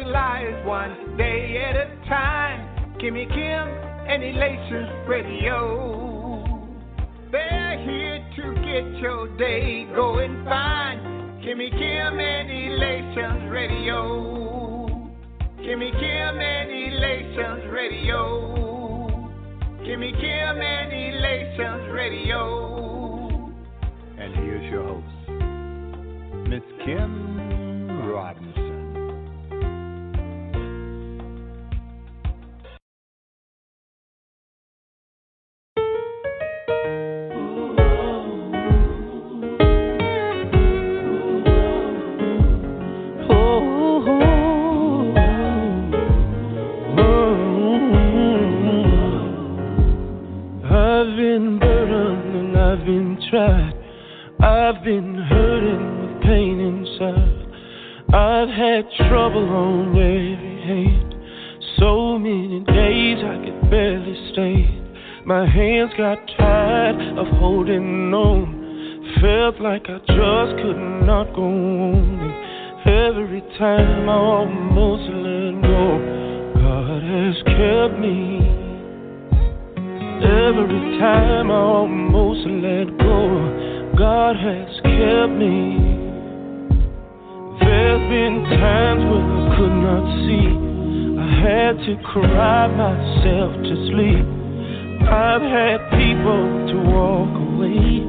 lives one day at a time. Kimmy Kim and Elations Radio. They're here to get your day going fine. Kimmy Kim and Elations Radio. Kimmy Kim and Elations Radio. Kimmy Kim and Elations Radio. And here's your host, Miss Kim Rodney. I've been hurting with pain inside. I've had trouble on every hand. So many days I could barely stand. My hands got tired of holding on. Felt like I just could not go on. And every time I almost let go, God has kept me. Every time I almost let go, God has kept me. There's been times when I could not see. I had to cry myself to sleep. I've had people to walk away.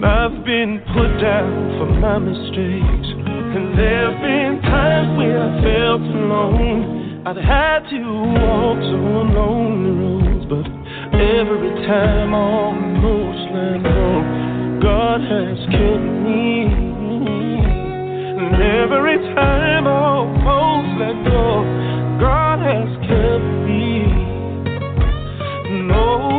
I've been put down for my mistakes. And there's been times when I felt alone. I've had to walk so lonely roads, but every time I almost let go, God has kept me. And every time I almost let go, God has kept me. No.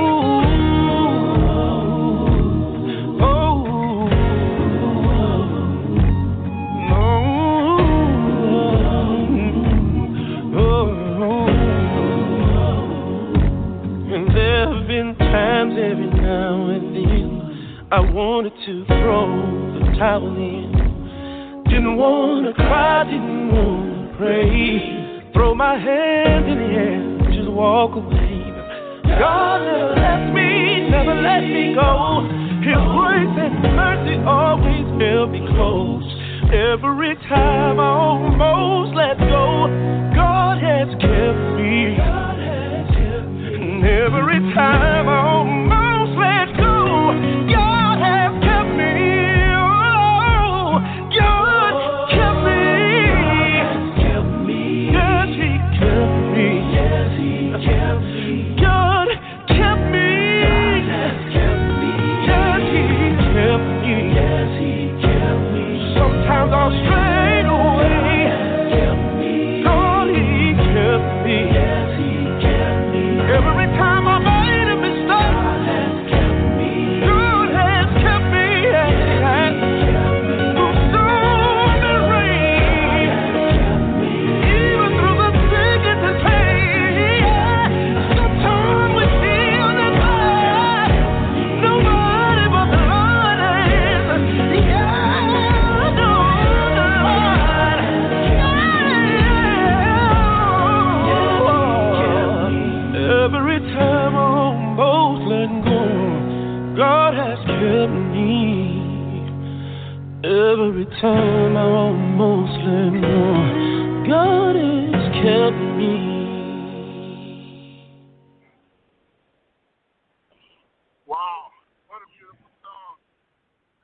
Times every now and then I wanted to throw the towel in. Didn't want to cry, didn't want to pray. Throw my hands in the air, just walk away. God never left me go. His grace and mercy always held me close. Every time I almost let go, God has kept me. Every time I almost let go, God has kept me. Oh, God kept me. Yes, He kept me. Yes, He kept me. God kept me. Yes, He kept me. Yes, He kept me. Sometimes I'll stray away. God, He kept me. Yes, He kept me. Every time I made a mistake, God has kept me. God has kept me. Through storm and rain, even through the thickest of pain. Sometimes we feel that nobody but the Lord is. Yeah, no, every time I almost let go, God has kept me. Every time I almost let go, God has kept me. Wow, what a beautiful song.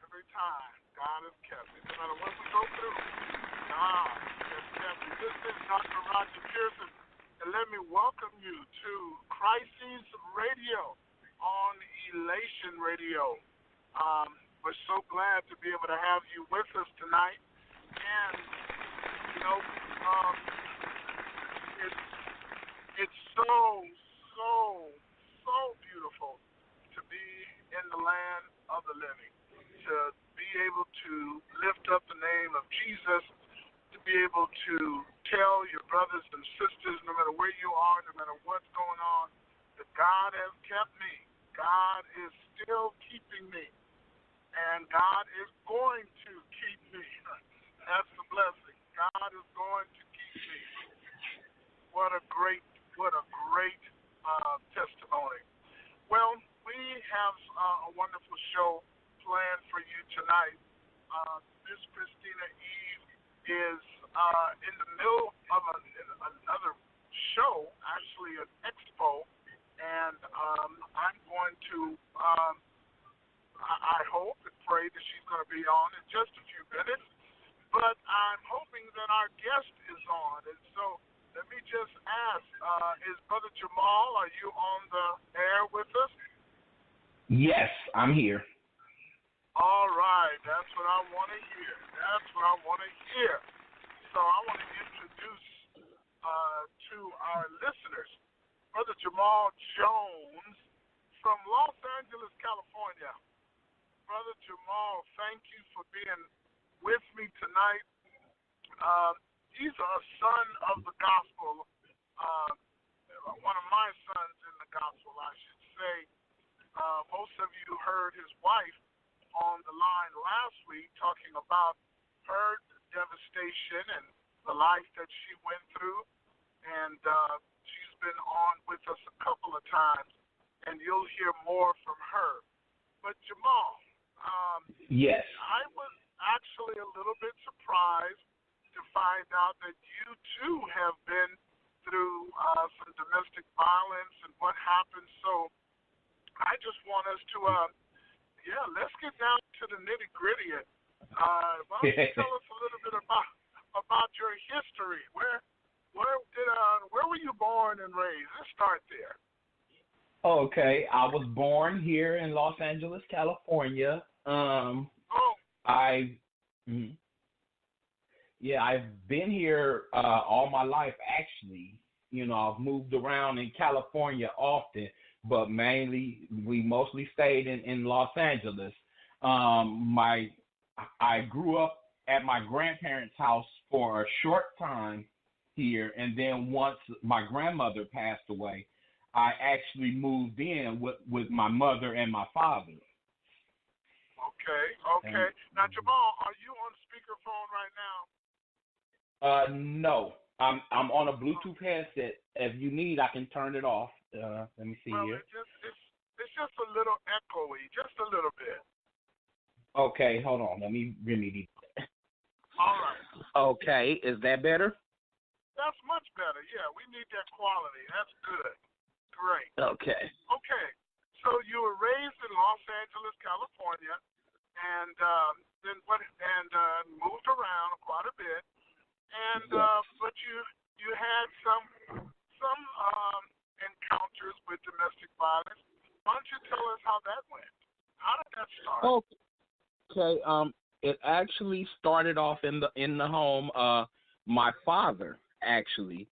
Every time God has kept me. No matter what we go through, God has kept me. This is Dr. Rodney Pearson. And let me welcome you to Crises Radio on Elation Radio. We're so glad to be able to have you with us tonight. And, you know, it's so beautiful to be in the land of the living, to be able to lift up the name of Jesus, to be able to tell your brothers and sisters, no matter where you are, no matter what's going on, that God has kept me. God is still keeping me. And God is going to keep me. That's the blessing. God is going to keep What a great testimony. Well, we have a wonderful show planned for you tonight. Miss Christina Eve is in the middle of another show, actually an expo, and I'm going to, I hope and pray that she's going to be on in just a few minutes, but I'm hoping that our guest is on, and so let me just ask, is Brother Jamal, are you on the air with us? Yes, I'm here. All right, that's what I want to hear. So I want to introduce to our listeners, Brother Jamal Jones from Los Angeles, California. Brother Jamal, thank you for being with me tonight. He's a son of the gospel, one of my sons in the gospel, I should say. Most of you heard his wife on the line last week talking about her devastation and the life that she went through, and she's been on with us a couple of times, and you'll hear more from her. But Jamal, yes, I was actually a little bit surprised to find out that you too have been through some domestic violence and what happened. So I just want us to, let's get down to the nitty gritty. Why don't you tell us a little bit about your history? Where were you born and raised? Let's start there. Okay, I was born here in Los Angeles, California. I've been here all my life, actually. You know, I've moved around in California often, but we mostly stayed in Los Angeles. I grew up at my grandparents' house for a short time here, and then once my grandmother passed away, I actually moved in with my mother and my father. Okay. Now, Jamal, are you on speakerphone right now? No. I'm on a Bluetooth headset. If you need, I can turn it off. Let me see here. It's just a little echoey, just a little bit. Okay, hold on. Let me remedy that. All right. Okay, is that better? That's much better. Yeah, we need that quality. That's good. Great. Okay. So you were raised in Los Angeles, California, and then moved around quite a bit. And but you had some encounters with domestic violence. Why don't you tell us how that went? How did that start? Okay. It actually started off in the home. My father actually,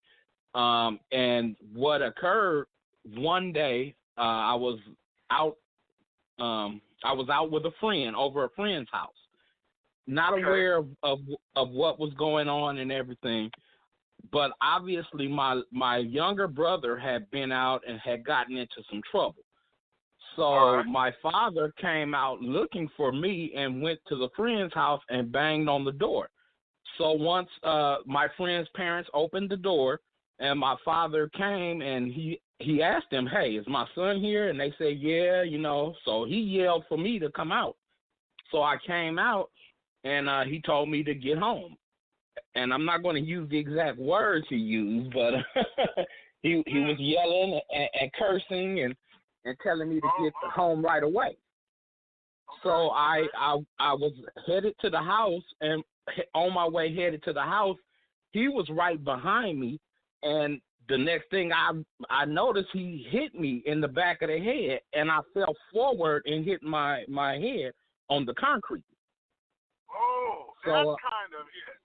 and what occurred one day. I was out with a friend over a friend's house. Not aware of what was going on and everything, but obviously my younger brother had been out and had gotten into some trouble. So my father came out looking for me and went to the friend's house and banged on the door. So once my friend's parents opened the door and my father came and he asked them, "Hey, is my son here?" And they said, "Yeah, you know." So he yelled for me to come out. So I came out. And he told me to get home. And I'm not going to use the exact words he used, but he was yelling and cursing and telling me to get home right away. So I was headed to the house, and on my way headed to the house, he was right behind me. And the next thing I noticed, he hit me in the back of the head, and I fell forward and hit my head on the concrete. Oh, that kind of hit.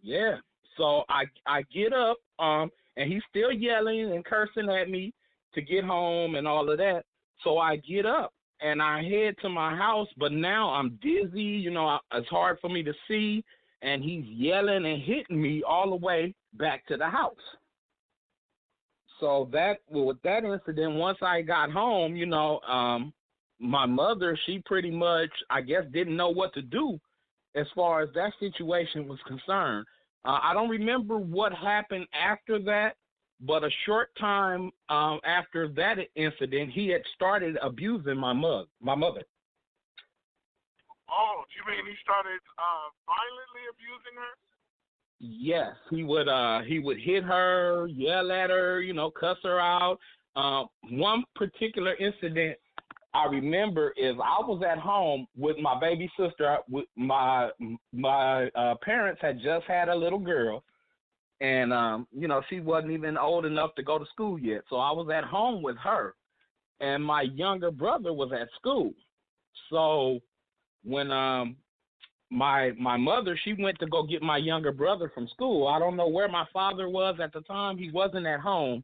Yeah. So I get up, and he's still yelling and cursing at me to get home and all of that. So I get up and I head to my house, but now I'm dizzy. You know, it's hard for me to see, and he's yelling and hitting me all the way back to the house. So with that incident, once I got home, you know, my mother, she pretty much, I guess, didn't know what to do as far as that situation was concerned. I don't remember what happened after that, but a short time after that incident, he had started abusing my mother. Oh, do you mean he started violently abusing her? Yes, he would hit her, yell at her, cuss her out. One particular incident I remember is I was at home with my baby sister. With my parents had just had a little girl, and she wasn't even old enough to go to school yet. So I was at home with her, and my younger brother was at school. So when my mother, she went to go get my younger brother from school. I don't know where my father was at the time. He wasn't at home,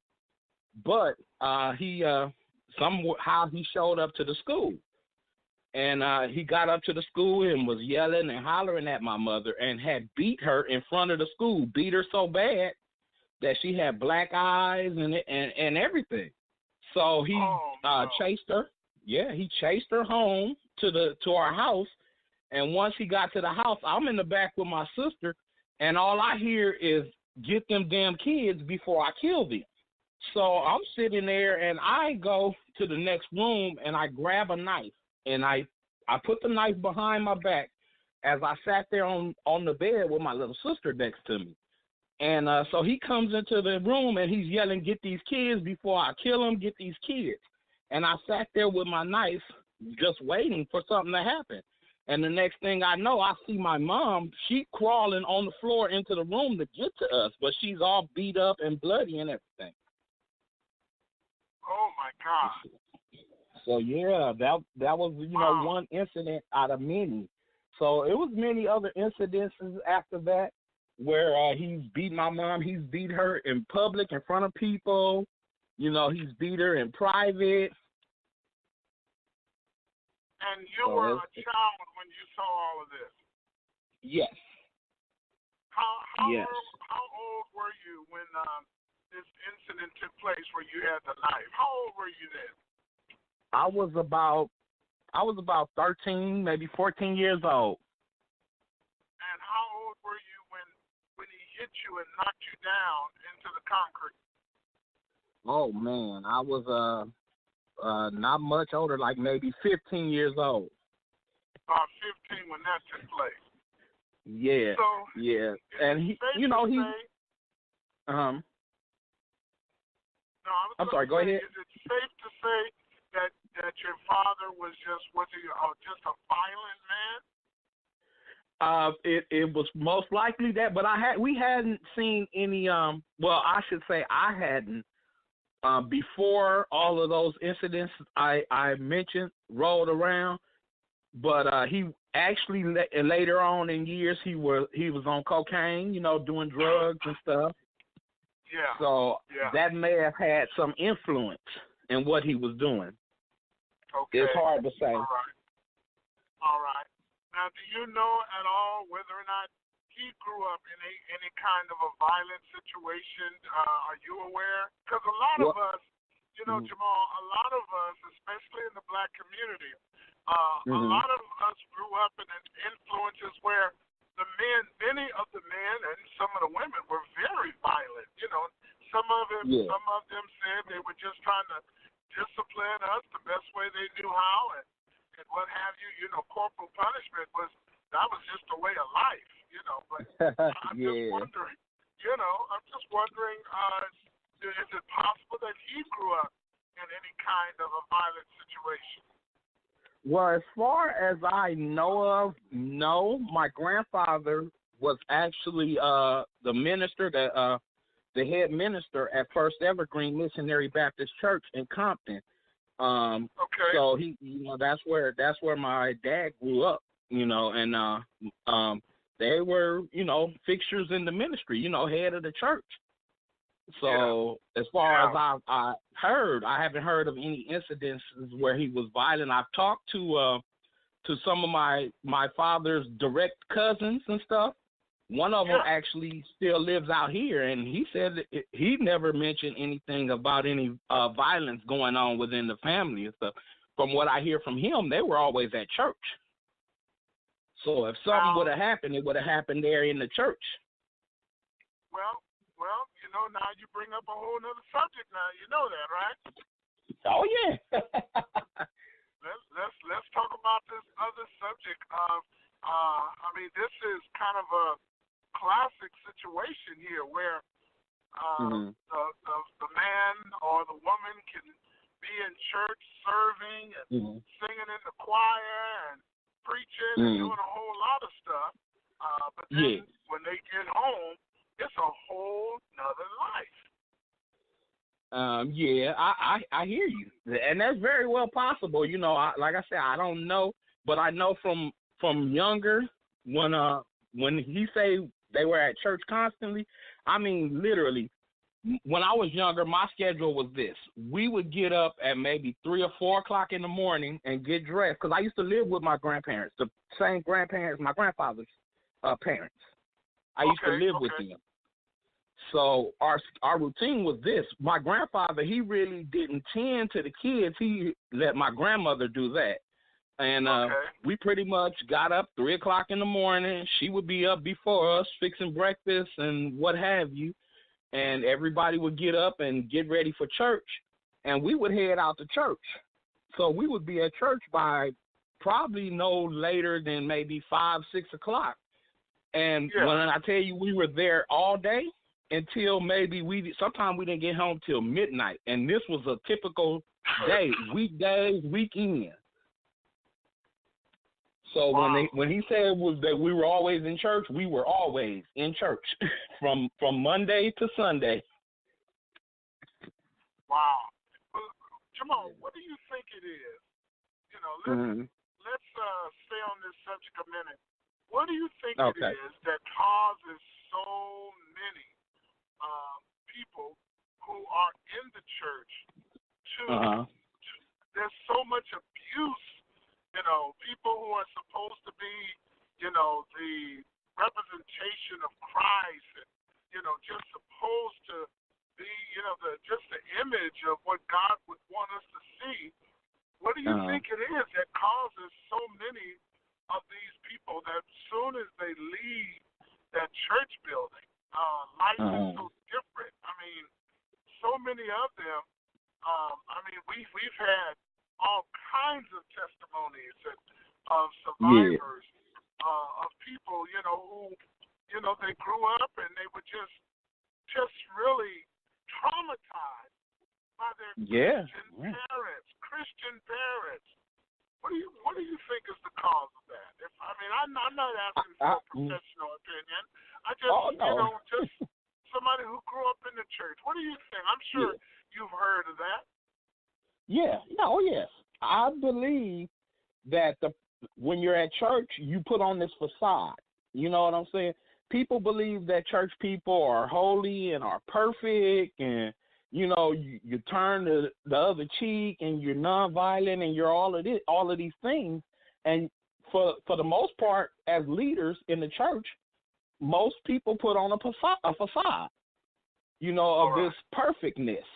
but he somehow he showed up to the school, and he got up to the school and was yelling and hollering at my mother and had beat her in front of the school, beat her so bad that she had black eyes and everything. So he chased her. Yeah, he chased her home to our house. And once he got to the house, I'm in the back with my sister, and all I hear is, "Get them damn kids before I kill them." So I'm sitting there, and I go to the next room, and I grab a knife, and I put the knife behind my back as I sat there on the bed with my little sister next to me. And so he comes into the room, and he's yelling, "Get these kids before I kill them, get these kids." And I sat there with my knife just waiting for something to happen. And the next thing I know, I see my mom, she crawling on the floor into the room to get to us, but she's all beat up and bloody and everything. Oh, my God. So, yeah, that was, one incident out of many. So it was many other incidences after that where he's beat my mom. He's beat her in public in front of people. He's beat her in private. And you were a child when you saw all of this? Yes. How yes. How old were you when this incident took place where you had the knife? How old were you then? I was about 13, maybe 14 years old. And how old were you when he hit you and knocked you down into the concrete? Oh man, I was not much older, like maybe 15 years old. About 15 when that took place. Yeah. So, yeah. And he, No, I'm sorry. Go ahead. Is it safe to say that your father was he just a violent man? It was most likely that, but we hadn't seen any. Well, I should say I hadn't. Before all of those incidents I mentioned rolled around, but he actually later on in years he was on cocaine, doing drugs and stuff. Yeah. So that may have had some influence in what he was doing. Okay. It's hard to say. All right. Now, do you know at all whether or not he grew up in any kind of a violent situation? Are you aware? Because a lot of us, Jamal, a lot of us, especially in the black community, a lot of us grew up in influences where the men, many of the men and some of the women were very violent. Some of them said they were just trying to discipline us the best way they knew how, and what have you. Corporal punishment was just a way of life. But I'm just wondering, is it possible that he grew up in any kind of a violent situation? Well, as far as I know of, no. My grandfather was actually the minister, the head minister at First Evergreen Missionary Baptist Church in Compton. Okay. So he, that's where my dad grew up, and they were, fixtures in the ministry, head of the church. So as far as I heard, I haven't heard of any incidences where he was violent. I've talked to some of my father's direct cousins and stuff. One of them actually still lives out here, and he said that he never mentioned anything about any violence going on within the family and stuff. From what I hear from him, they were always at church. So if something would have happened, it would have happened there in the church. now you bring up a whole other subject now. You know that, right? Oh yeah. Let's talk about this other subject of this is kind of a classic situation here where the man or the woman can be in church serving and singing in the choir and preaching and doing a whole lot of stuff. But then when they get home, it's a whole nother life. I hear you, and that's very well possible. Like I said, I don't know, but I know from younger when he say they were at church constantly. I mean, literally, when I was younger, my schedule was this: we would get up at maybe 3 or 4 o'clock in the morning and get dressed because I used to live with my grandparents, the same grandparents, my grandfather's parents. I used to live with them. So our routine was this. My grandfather, he really didn't tend to the kids. He let my grandmother do that. And we pretty much got up 3 o'clock in the morning. She would be up before us fixing breakfast and what have you. And everybody would get up and get ready for church. And we would head out to church. So we would be at church by probably no later than maybe 5, 6 o'clock. And when I tell you we were there all day, until maybe sometimes we didn't get home till midnight, and this was a typical day, weekdays, weekend. So when he said was that we were always in church, we were always in church from Monday to Sunday. Wow. Well, Jamal, what do you think it is? Let's stay on this subject a minute. What do you think it is that causes so many people who are in the church to there's so much abuse, people who are supposed to be, the representation of Christ and, just supposed to be, the image of what God would want us to see. What do you think it is that causes so many of these people that as soon as they leave that church building, life is so different. I mean, so many of them. We've had all kinds of testimonies of survivors, of people, who, they grew up and they were just really traumatized by their Christian parents. What do you think is the cause of that? I'm not asking for a professional opinion. I just, just somebody who grew up in the church. What do you think? I'm sure you've heard of that. Yes. I believe that when you're at church, you put on this facade. You know what I'm saying? People believe that church people are holy and are perfect, and you turn the other cheek, and you're nonviolent, and you're all of these things. And for the most part, as leaders in the church, most people put on a facade, of this perfectness.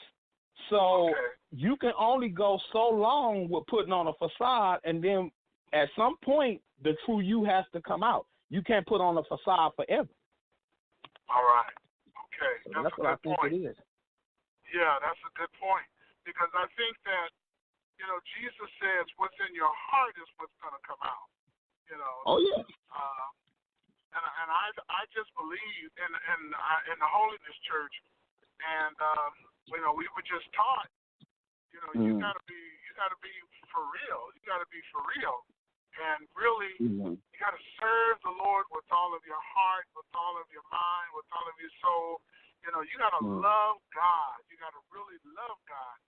So you can only go so long with putting on a facade, and then at some point, the true you has to come out. You can't put on a facade forever. All right. Okay. That's what I think it is. Yeah, that's a good point. Because I think that, Jesus says what's in your heart is what's going to come out. Oh, yeah. And I just believe in the Holiness Church, and we were just taught, you gotta be for real. You gotta be for real, and really, you gotta serve the Lord with all of your heart, with all of your mind, with all of your soul. You gotta love God. You gotta really love God.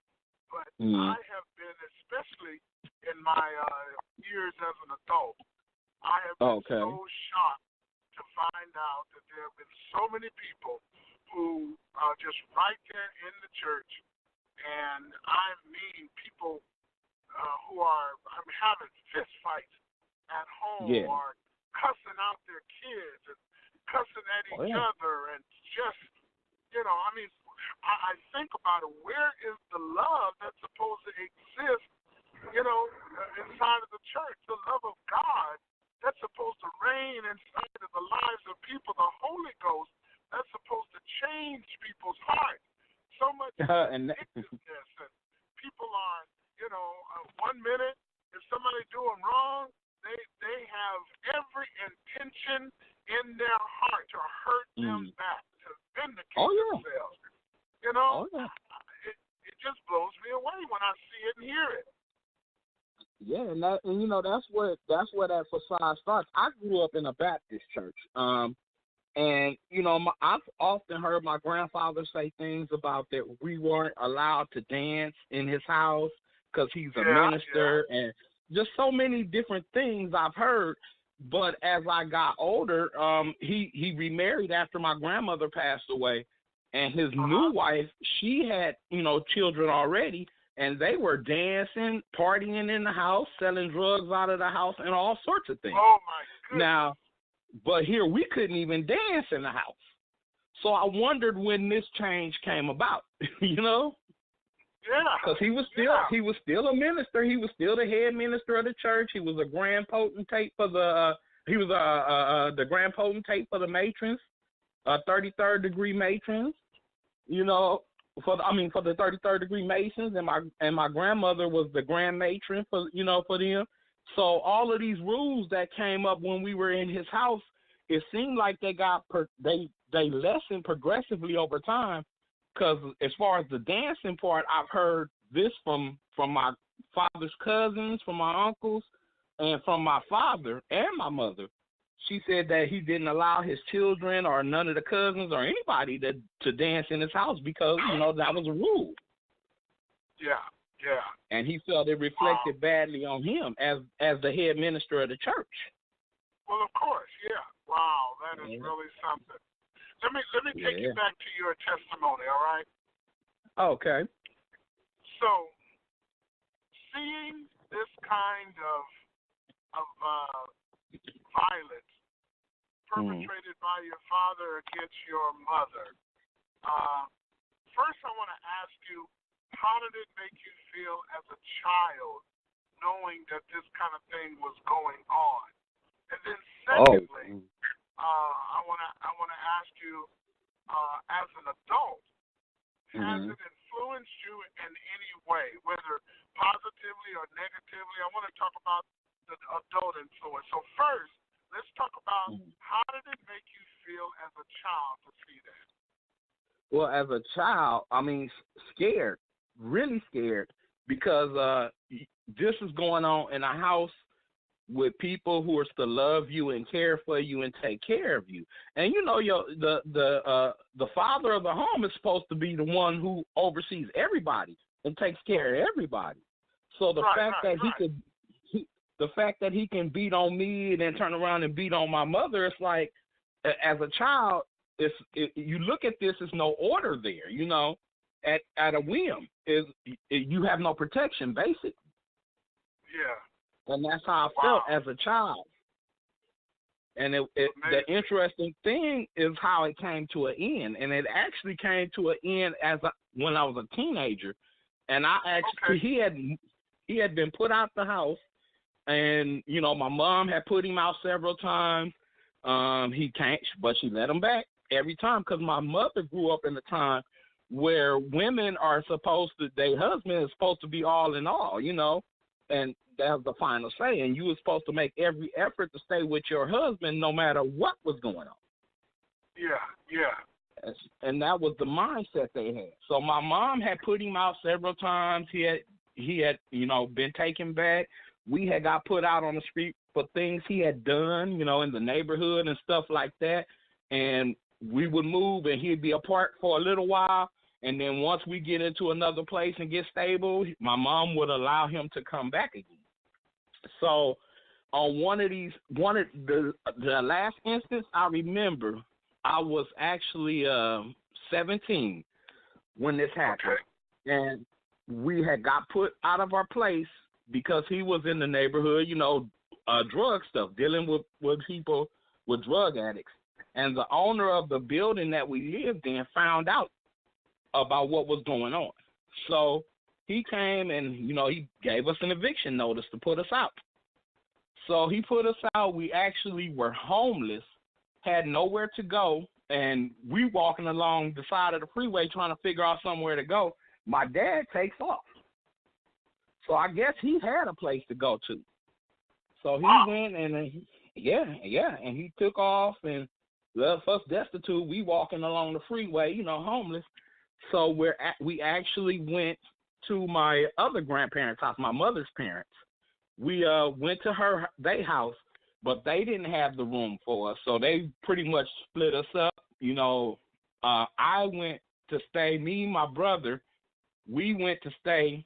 But I have been, especially in my years as an adult, I have been so shocked to find out that there have been so many people who are just right there in the church, and I mean people who are having fist fights at home or cussing out their kids and cussing at each other, and just, I think about it. Where is the love that's supposed to exist, inside of the church? The love of God that's supposed to reign inside of the lives of people, the Holy Ghost that's supposed to change change people's hearts. So much and ridiculousness, and people are, 1 minute if somebody do them wrong, they have every intention in their heart to hurt them back, to vindicate themselves. It just blows me away when I see it and hear it. Yeah, and that's where that facade starts. I grew up in a Baptist church, and I've often heard my grandfather say things about that we weren't allowed to dance in his house because he's a minister, and just so many different things I've heard. But as I got older, he remarried after my grandmother passed away, and his new wife, she had children already. And they were dancing, partying in the house, selling drugs out of the house, and all sorts of things. Oh, my goodness. Now, but here we couldn't even dance in the house. So I wondered when this change came about, Yeah. Because he was still a minister. He was still the head minister of the church. He was a grand potentate for the grand potentate for the matrons, 33rd degree matrons, for the 33rd degree Masons, and my grandmother was the grand matron for them. So all of these rules that came up when we were in his house, it seemed like they lessened progressively over time. Because as far as the dancing part, I've heard this from my father's cousins, from my uncles, and from my father and my mother. She said that he didn't allow his children or none of the cousins or anybody to dance in his house because, that was a rule. Yeah. And he felt it reflected badly on him as the head minister of the church. Well, of course, yeah. Wow, that is really something. Let me take you back to your testimony, all right? Okay. So, seeing this kind of violence perpetrated by your father against your mother. First, I want to ask you, how did it make you feel as a child knowing that this kind of thing was going on? And then secondly, I want to ask you, as an adult, has it influenced you in any way, whether positively or negatively? I want to talk about the adult influence. So first, let's talk about how did it make you feel as a child to see that? Well, as a child, scared, really scared, because this is going on in a house with people who are to love you and care for you and take care of you. And the father of the home is supposed to be the one who oversees everybody and takes care of everybody. So the fact that he can beat on me and then turn around and beat on my mother, it's like, as a child, you look at this, there's no order there, at a whim. You have no protection, basically. Yeah. And that's how I felt as a child. And the interesting thing is how it came to an end. And it actually came to an end when I was a teenager. And he had been put out the house. And, my mom had put him out several times. He can't, but she let him back every time because my mother grew up in a time where women are their husband is supposed to be all in all, and that's the final say. And you were supposed to make every effort to stay with your husband no matter what was going on. Yeah. And that was the mindset they had. So my mom had put him out several times. He had been taken back. We had got put out on the street for things he had done, in the neighborhood and stuff like that. And we would move and he'd be apart for a little while. And then once we get into another place and get stable, my mom would allow him to come back again. So on one of the last instance I remember, I was actually 17 when this happened. Okay. And we had got put out of our place because he was in the neighborhood, drug stuff, dealing with people, with drug addicts. And the owner of the building that we lived in found out about what was going on. So he came and, he gave us an eviction notice to put us out. So he put us out. We actually were homeless, had nowhere to go, and we walking along the side of the freeway trying to figure out somewhere to go. My dad takes off. So I guess he had a place to go to. So he went and and he took off and left us destitute. We walking along the freeway, homeless. So we actually went to my other grandparents' house, my mother's parents. We went to their house, but they didn't have the room for us, so they pretty much split us up. I went to stay. Me and my brother, we went to stay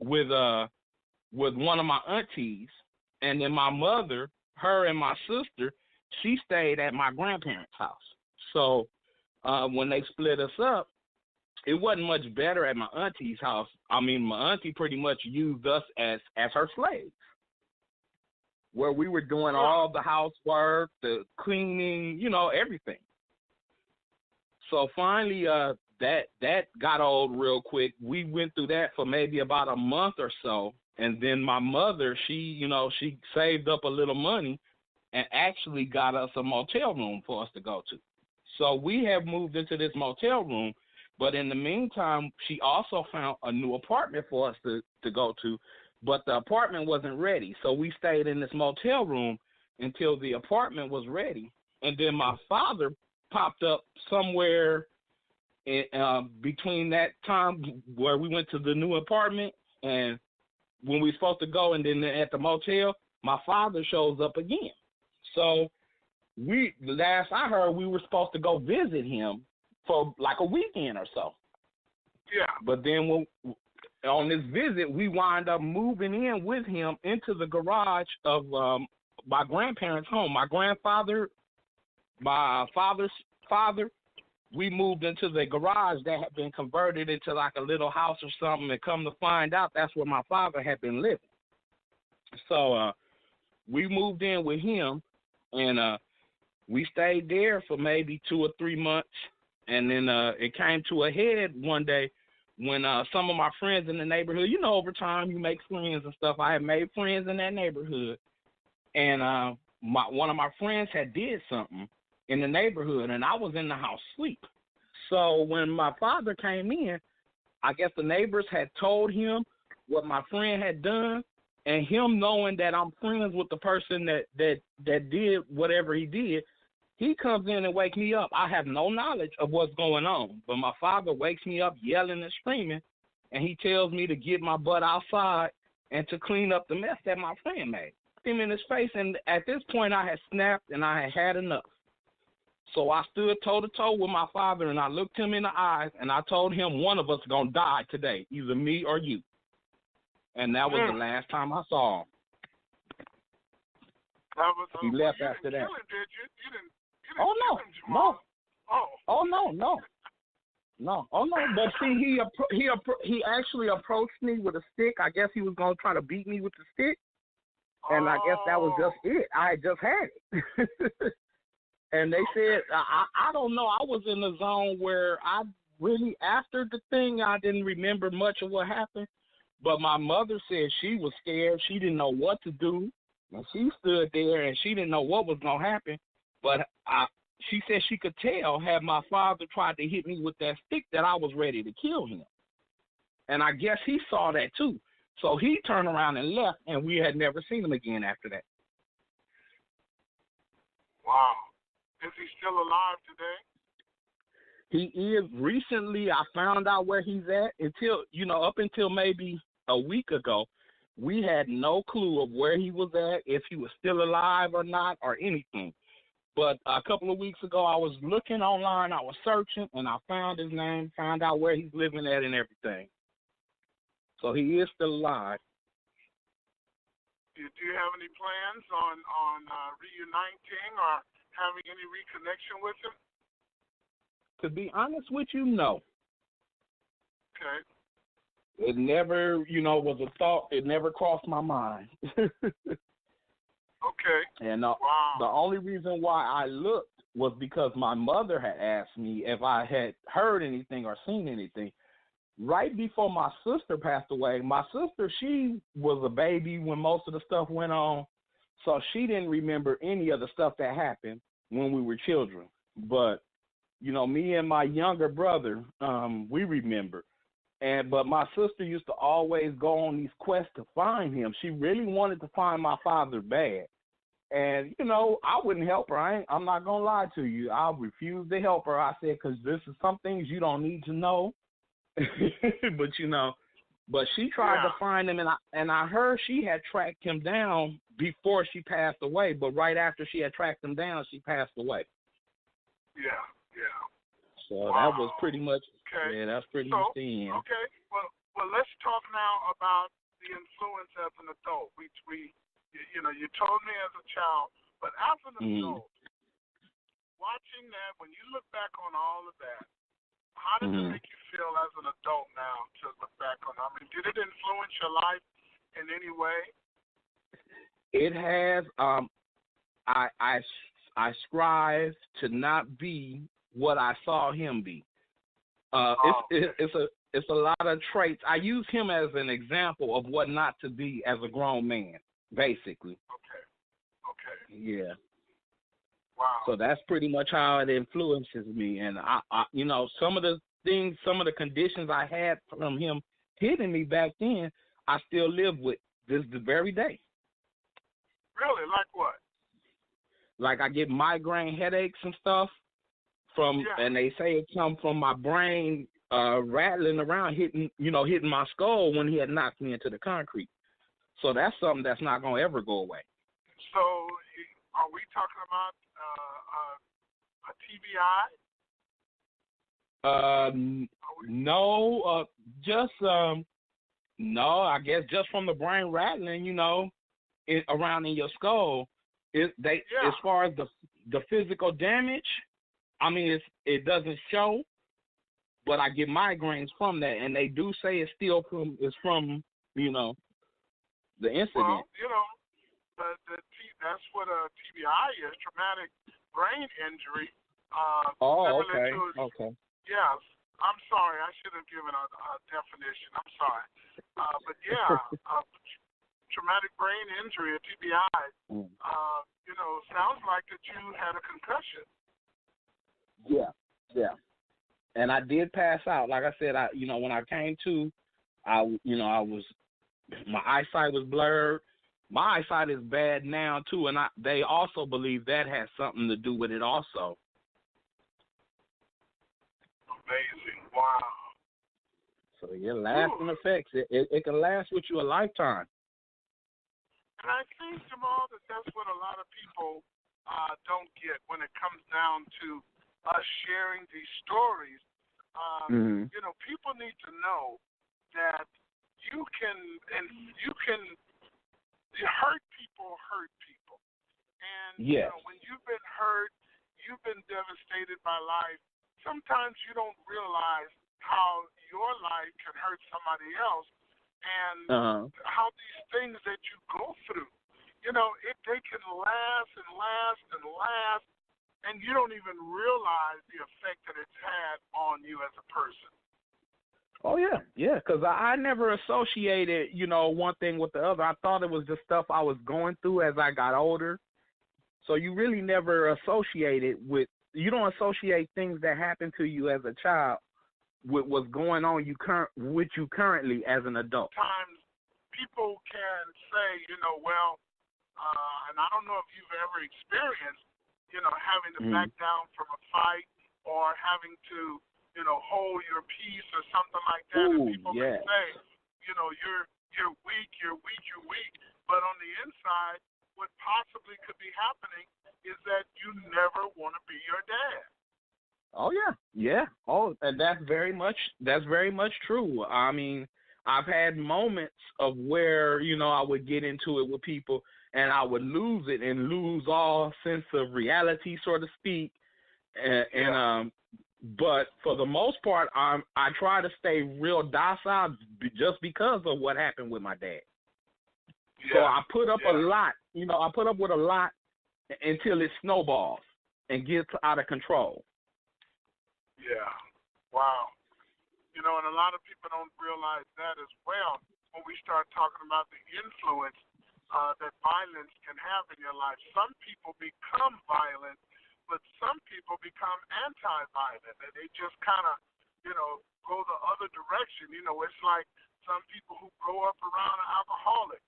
with one of my aunties, and then my mother, her and my sister, she stayed at my grandparents' house. So when they split us up, it wasn't much better at my auntie's house. I mean, my auntie pretty much used us as her slaves, where we were doing all the housework, the cleaning, everything. So finally, that got old real quick. We went through that for maybe about a month or so, and then my mother, she saved up a little money and actually got us a motel room for us to go to. So we have moved into this motel room, but in the meantime, she also found a new apartment for us to go to, but the apartment wasn't ready. So we stayed in this motel room until the apartment was ready. And then my father popped up somewhere between that time where we went to the new apartment and when we were supposed to go, and then at the motel, my father shows up again. So last I heard, we were supposed to go visit him for like a weekend or so. Yeah. But then on this visit, we wind up moving in with him into the garage of my grandparents' home. My grandfather, my father's father, we moved into the garage that had been converted into like a little house or something, and come to find out that's where my father had been living. So we moved in with him, and we stayed there for maybe 2 or 3 months, and then it came to a head one day when some of my friends in the neighborhood, over time you make friends and stuff. I had made friends in that neighborhood, and one of my friends had did something in the neighborhood, and I was in the house asleep. So when my father came in, I guess the neighbors had told him what my friend had done, and him knowing that I'm friends with the person that did whatever he did, he comes in and wakes me up. I have no knowledge of what's going on, but my father wakes me up yelling and screaming, and he tells me to get my butt outside and to clean up the mess that my friend made. Him in his face, and at this point I had snapped and I had had enough. So I stood toe-to-toe with my father, and I looked him in the eyes, and I told him one of us is going to die today, either me or you. And that was the last time I saw him. That was, he left after that. Kill him, did you? You didn't oh, kill him, Jamal. No. Oh, no. Oh, no. But see, he actually approached me with a stick. I guess he was going to try to beat me with the stick. And I guess that was just it. I had just had it. And they said, I don't know, I was in the zone where I really, after the thing, I didn't remember much of what happened. But my mother said she was scared. She didn't know what to do. And she stood there, and she didn't know what was going to happen. But she said she could tell had my father tried to hit me with that stick that I was ready to kill him. And I guess he saw that, too. So he turned around and left, and we had never seen him again after that. Wow. Is he still alive today? He is. Recently, I found out where he's at. Up until maybe a week ago, we had no clue of where he was at, if he was still alive or not, or anything. But a couple of weeks ago, I was looking online, I was searching, and I found his name, found out where he's living at and everything. So he is still alive. Do you have any plans on reuniting or having any reconnection with him? To be honest with you, no. Okay. It never, was a thought. It never crossed my mind. Okay. And wow. The only reason why I looked was because my mother had asked me if I had heard anything or seen anything. Right before my sister passed away, my sister, she was a baby when most of the stuff went on, so she didn't remember any of the stuff that happened when we were children. But me and my younger brother, we remember. But my sister used to always go on these quests to find him. She really wanted to find my father bad. And, I wouldn't help her. I'm not going to lie to you. I refused to help her. I said, because this is some things you don't need to know. But she tried to find him, and I heard she had tracked him down before she passed away. But right after she had tracked him down, she passed away. Yeah. So that was pretty much, that's pretty much the end. Okay, well, let's talk now about the influence as an adult. We you told me as a child, but as an adult, watching that, when you look back on all of that, how does it make you feel as an adult now to look back on it? I mean, did it influence your life in any way? It has. I strive to not be what I saw him be. It's a lot of traits. I use him as an example of what not to be as a grown man, basically. Okay. Yeah. Wow. So that's pretty much how it influences me. And I some of the things, some of the conditions I had from him hitting me back then, I still live with this the very day. Really? Like what? Like I get migraine headaches and stuff and they say it come from my brain rattling around, hitting my skull when he had knocked me into the concrete. So that's something that's not going to ever go away. So are we talking about a TBI? No, no, I guess just from the brain rattling, around in your skull. As far as the physical damage, I mean, it doesn't show, but I get migraines from that, and they do say it's from the incident. Well, that's what a TBI is, traumatic brain injury. Okay. Yes, I'm sorry, I should have given a definition. I'm sorry, but traumatic brain injury, a TBI. Sounds like that you had a concussion. Yeah. And I did pass out. Like I said, when I came to, my eyesight was blurred. My eyesight is bad now too, and they also believe that has something to do with it also. Amazing! Wow. So lasting effects. It can last with you a lifetime. And I think, Jamal, that's what a lot of people don't get when it comes down to us sharing these stories. People need to know that you can hurt people. And when you've been hurt, you've been devastated by life. Sometimes you don't realize how your life can hurt somebody else, and how these things that you go through, they can last and last and last, and you don't even realize the effect that it's had on you as a person. Oh, yeah, because I never associated, one thing with the other. I thought it was just stuff I was going through as I got older. So you really never you don't associate things that happened to you as a child with what's going on with you currently as an adult. Sometimes people can say, and I don't know if you've ever experienced, having to back down from a fight or having to, hold your peace or something like that. Ooh, and people may say, you're weak. But on the inside, what possibly could be happening is that you never want to be your dad. Oh yeah. Oh, and that's very much true. I mean, I've had moments of where I would get into it with people, and I would lose it and lose all sense of reality, so to speak. But for the most part, I try to stay real docile just because of what happened with my dad. So I put up a lot. I put up with a lot until it snowballs and gets out of control. Yeah. Wow. And a lot of people don't realize that as well when we start talking about the influence that violence can have in your life. Some people become violent but some people become anti-violent, and they just kind of, go the other direction. It's like some people who grow up around an alcoholic,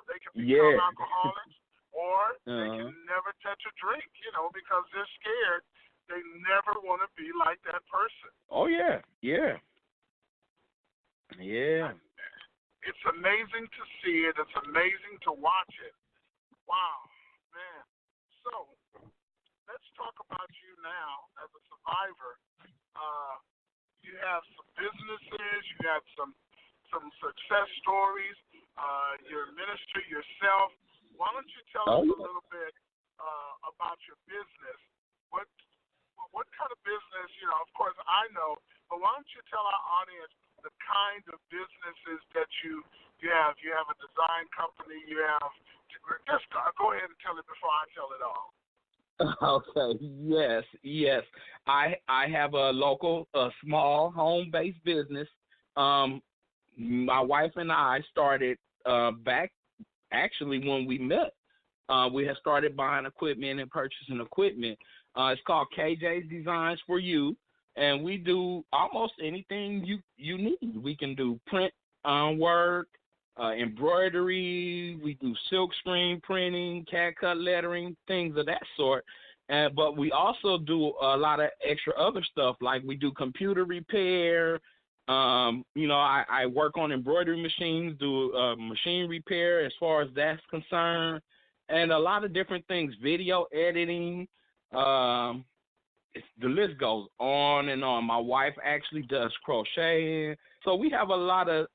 they can become alcoholics, or they can never touch a drink, because they're scared. They never want to be like that person. Oh, yeah. Yeah. It's amazing to see it. It's amazing to watch it. Wow, man. So, let's talk about you now as a survivor. You have some businesses. You have some success stories. Your ministry yourself. Why don't you tell us a little bit about your business? What kind of business? Of course I know, but why don't you tell our audience the kind of businesses that you have? You have a design company. You have. Just go ahead and tell it before I tell it all. Okay. Yes. I have a local, small home-based business. My wife and I started back actually when we met. We had started buying equipment and purchasing equipment. It's called KJ's Designs for You, and we do almost anything you need. We can do print work, embroidery. We do silk screen printing, CAD cut lettering, things of that sort. But we also do a lot of extra other stuff, like we do computer repair. I work on embroidery machines, do machine repair as far as that's concerned, and a lot of different things, video editing. The list goes on and on. My wife actually does crocheting. So we have a lot of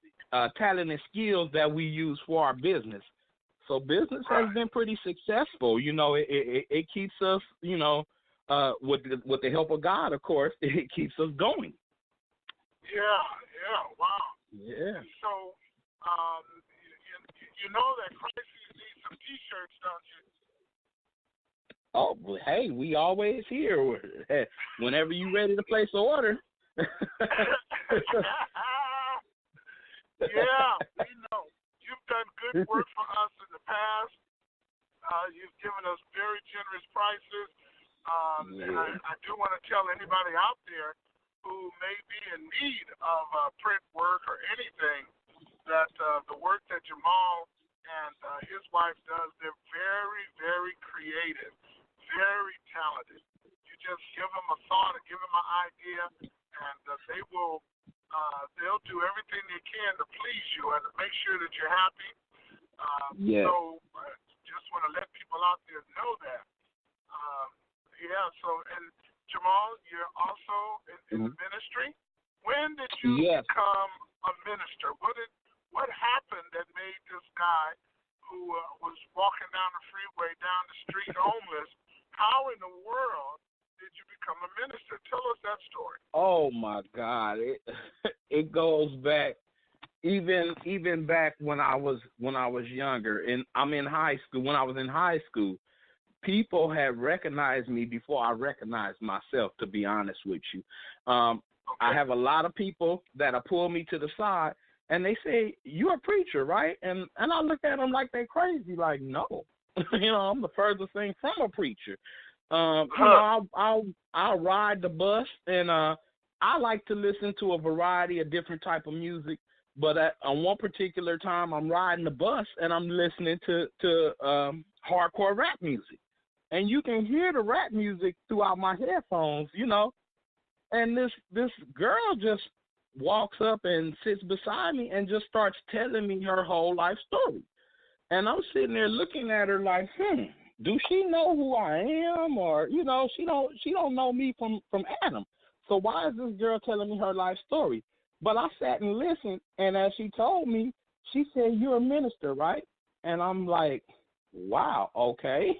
talent and skills that we use for our business. So business has been pretty successful. It keeps us, with the help of God, of course, it keeps us going. Yeah, wow. Yeah. So, you know that Crisis needs some T-shirts, don't you? Oh, well, hey, we always here. Whenever you ready to place an order. Yeah, we know. You've done good work for us in the past. You've given us very generous prices. And I do want to tell anybody out there who may be in need of print work or anything that the work that Jamal and his wife does, they're very, very creative, very talented. You just give them a thought or give them an idea, and they'll do everything they can to please you and to make sure that you're happy. So just want to let people out there know that. And Jamal, you're also in the ministry. When did you become a minister? What happened that made this guy who was walking down the freeway, down the street, homeless, how in the world did you become a minister? Tell us that story. Oh my God, it goes back even back when I was younger, and I'm in high school. When I was in high school, people had recognized me before I recognized myself. To be honest with you, I have a lot of people that pull me to the side and they say, "You're a preacher, right?" And I look at them like they're crazy. Like, no, I'm the furthest thing from a preacher. I'll ride the bus, and I like to listen to a variety of different type of music. But on one particular time, I'm riding the bus and I'm listening to hardcore rap music, and you can hear the rap music throughout my headphones, And this girl just walks up and sits beside me and just starts telling me her whole life story, and I'm sitting there looking at her like, do she know who I am, or she don't know me from Adam. So why is this girl telling me her life story? But I sat and listened, and as she told me, she said, "You're a minister, right?" And I'm like, wow, okay.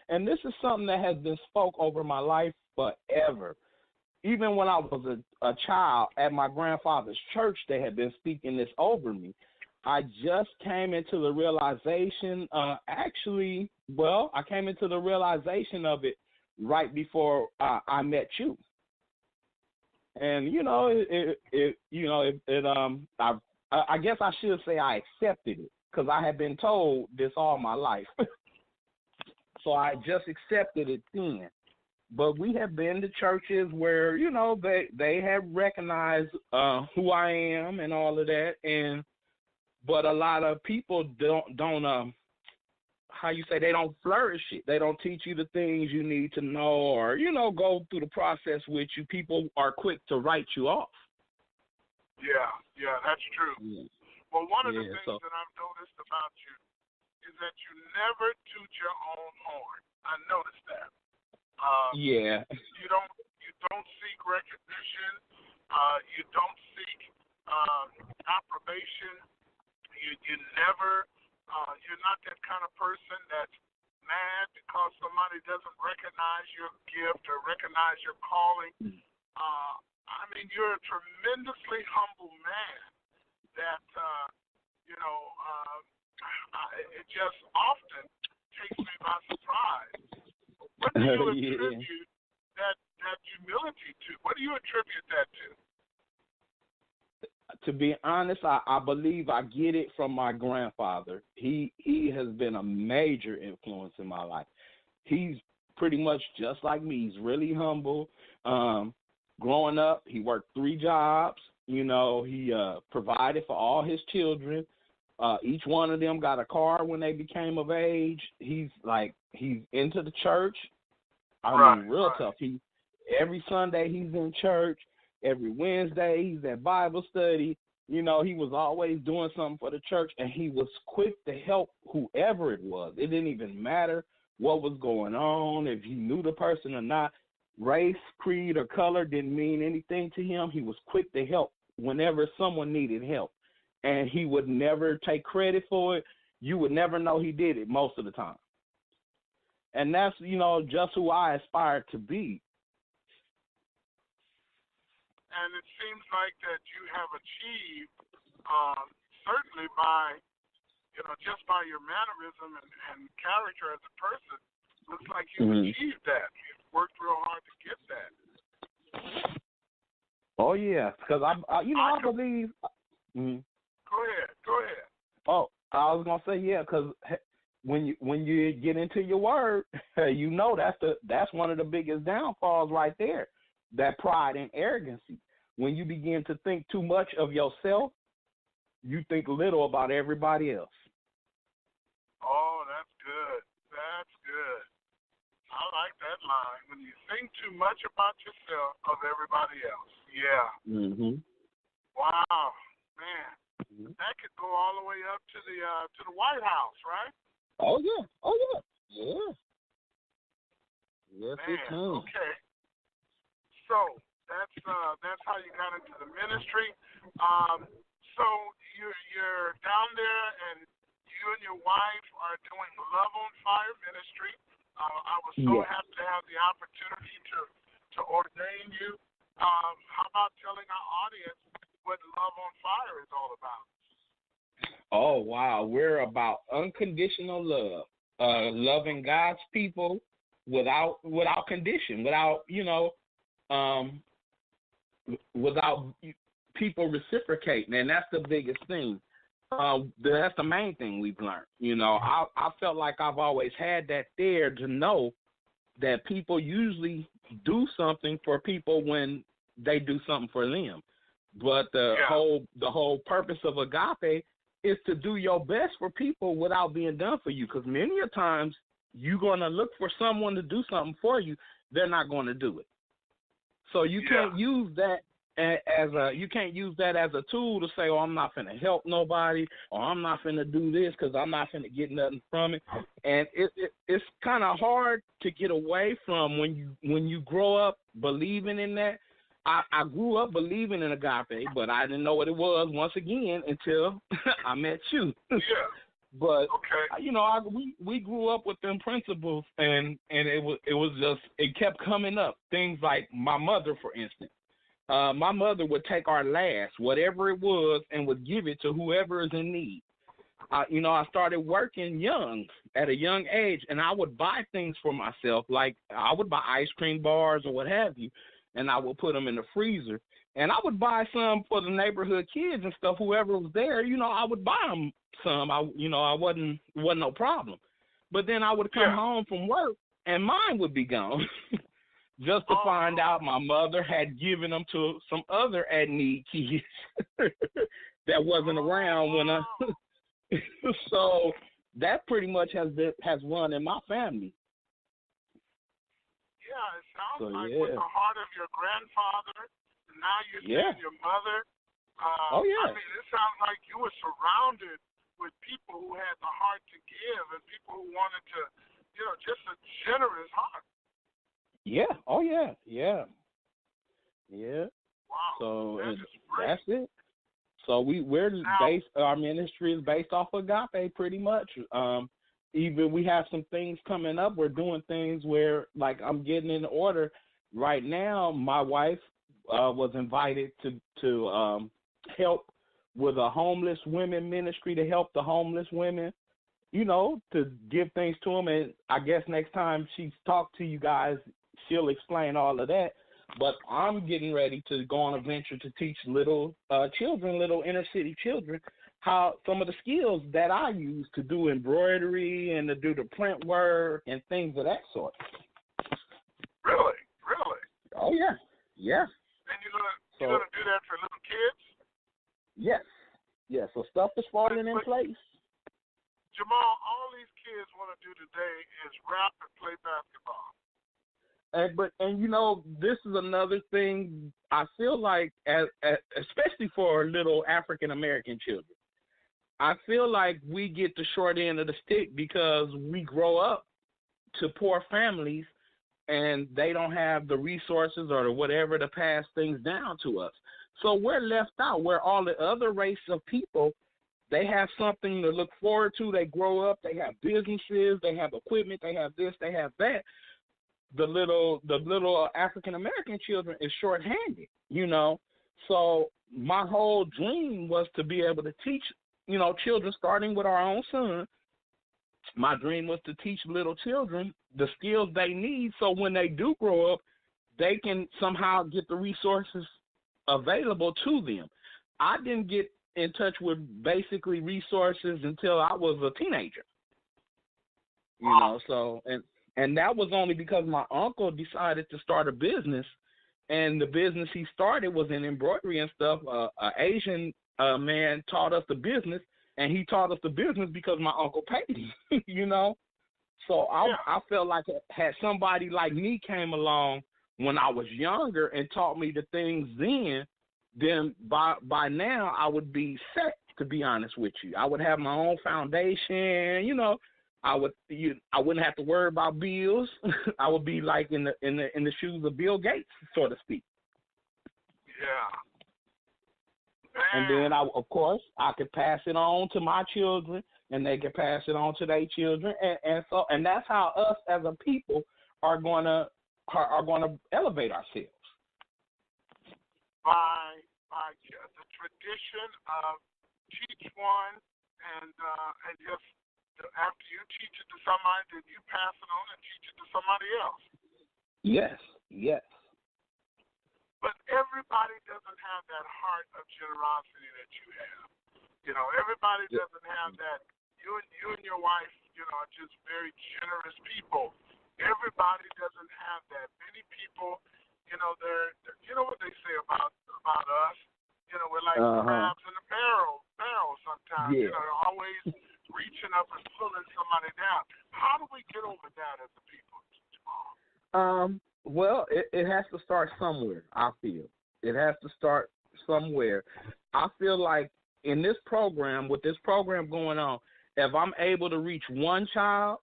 And this is something that has been spoke over my life forever. Even when I was a child at my grandfather's church, they had been speaking this over me. I just came into the realization, I came into the realization of it right before I met you. And I guess I should say I accepted it, because I had been told this all my life. So I just accepted it then. But we have been to churches where, you know, they have recognized who I am and all of that, but a lot of people don't how you say, they don't flourish it. They don't teach you the things you need to know, or, you know, go through the process with you. People are quick to write you off. Yeah, that's true. Yeah. Well, one of the things that I've noticed about you is that you never toot your own horn. I noticed that. Yeah. You don't seek recognition. You don't seek approbation. You never. You're not that kind of person that's mad because somebody doesn't recognize your gift or recognize your calling. I mean, you're a tremendously humble man that, it just often takes me by surprise. What do you attribute that humility to? What do you attribute that to? To be honest, I believe I get it from my grandfather. He has been a major influence in my life. He's pretty much just like me. He's really humble. Growing up, he worked 3 jobs. You know, he provided for all his children. Each one of them got a car when they became of age. He's into the church. I mean, real tough. Every Sunday he's in church. Every Wednesday he's at Bible study. You know, he was always doing something for the church, and he was quick to help whoever it was. It didn't even matter what was going on, if he knew the person or not. Race, creed, or color didn't mean anything to him. He was quick to help whenever someone needed help, and he would never take credit for it. You would never know he did it most of the time. And that's, you know, just who I aspire to be. And it seems like that you have achieved, certainly by, just by your mannerism and character as a person, looks like you've achieved that. You've worked real hard to get that. Oh, yeah, because I believe. Go ahead. Oh, I was gonna say because when you get into your word, you know that's one of the biggest downfalls right there. That pride and arrogancy. When you begin to think too much of yourself, you think little about everybody else. Oh, that's good. That's good. I like that line. When you think too much about yourself of everybody else. Yeah. Wow, man. That could go all the way up to the White House, right? Oh yeah. Yes, man, it can. Okay. So that's how you got into the ministry. So you're down there, and you and your wife are doing Love on Fire ministry. I was so happy to have the opportunity to ordain you. How about telling our audience what Love on Fire is all about? Oh wow, we're about unconditional love, loving God's people without condition, without people reciprocating, and that's the biggest thing. That's the main thing we've learned. I felt like I've always had that there to know that people usually do something for people when they do something for them. But the whole purpose of agape is to do your best for people without being done for you. Because many a times you're going to look for someone to do something for you, they're not going to do it. So you can't use that as a tool to say, oh, I'm not finna help nobody, or I'm not finna do this because I'm not finna get nothing from it. And it's kind of hard to get away from when you grow up believing in that. I grew up believing in agape, but I didn't know what it was once again until I met you. Yeah. But we grew up with them principles, and it kept coming up. Things like my mother, for instance. My mother would take our last, whatever it was, and would give it to whoever is in need. I started working at a young age, and I would buy things for myself, like I would buy ice cream bars or what have you, and I would put them in the freezer. And I would buy some for the neighborhood kids and stuff, whoever was there. I would buy them some. I wasn't no problem. But then I would come home from work, and mine would be gone. just to find out my mother had given them to some other ad-need kids that wasn't around when I. So that pretty much has run in my family. Yeah, it sounds So, like yeah. with the heart of your grandfather, now you're seeing your mother. Oh, yeah. I mean, it sounds like you were surrounded with people who had the heart to give and people who wanted to, just a generous heart. Yeah. Oh, yeah. Yeah. Yeah. Wow. So that's it. So we're based. Our ministry is based off of agape, pretty much. Even we have some things coming up. We're doing things where, like, I'm getting in order right now. My wife was invited to help with a homeless women ministry to help the homeless women, to give things to them. And I guess next time she's talked to you guys, she'll explain all of that. But I'm getting ready to go on a venture to teach little children, little inner city children, how some of the skills that I use to do embroidery and to do the print work and things of that sort. Really? Oh, yeah. Yeah. And you're gonna do that for little kids? Yes. Yeah, so stuff is falling in place. Jamal, all these kids want to do today is rap and play basketball. And this is another thing I feel like, especially for little African American children, I feel like we get the short end of the stick because we grow up to poor families and they don't have the resources or whatever to pass things down to us. So we're left out where all the other race of people, they have something to look forward to. They grow up, they have businesses, they have equipment, they have this, they have that. The little African American children is shorthanded, So my whole dream was to be able to teach, children, starting with our own son. My dream was to teach little children the skills they need so when they do grow up, they can somehow get the resources available to them. I didn't get in touch with basically resources until I was a teenager. And that was only because my uncle decided to start a business, and the business he started was in embroidery and stuff. An Asian man taught us the business, and he taught us the business because my uncle paid him, So I felt like had somebody like me came along when I was younger and taught me the things then by now I would be set, to be honest with you. I would have my own foundation, I wouldn't have to worry about bills. I would be like in the shoes of Bill Gates, so to speak. Yeah. And then of course I could pass it on to my children, and they could pass it on to their children, and that's how us as a people are gonna elevate ourselves. By the tradition of teach one and just. After you teach it to somebody, then you pass it on and teach it to somebody else. Yes. But everybody doesn't have that heart of generosity that you have. Everybody doesn't have that. You and your wife, are just very generous people. Everybody doesn't have that. Many people, they're what they say about us. We're like crabs in a barrel sometimes. Yeah. Always reaching up and pulling somebody down. How do we get over that as a people? Well, it has to start somewhere, I feel. It has to start somewhere. I feel like in this program, with this program going on, if I'm able to reach one child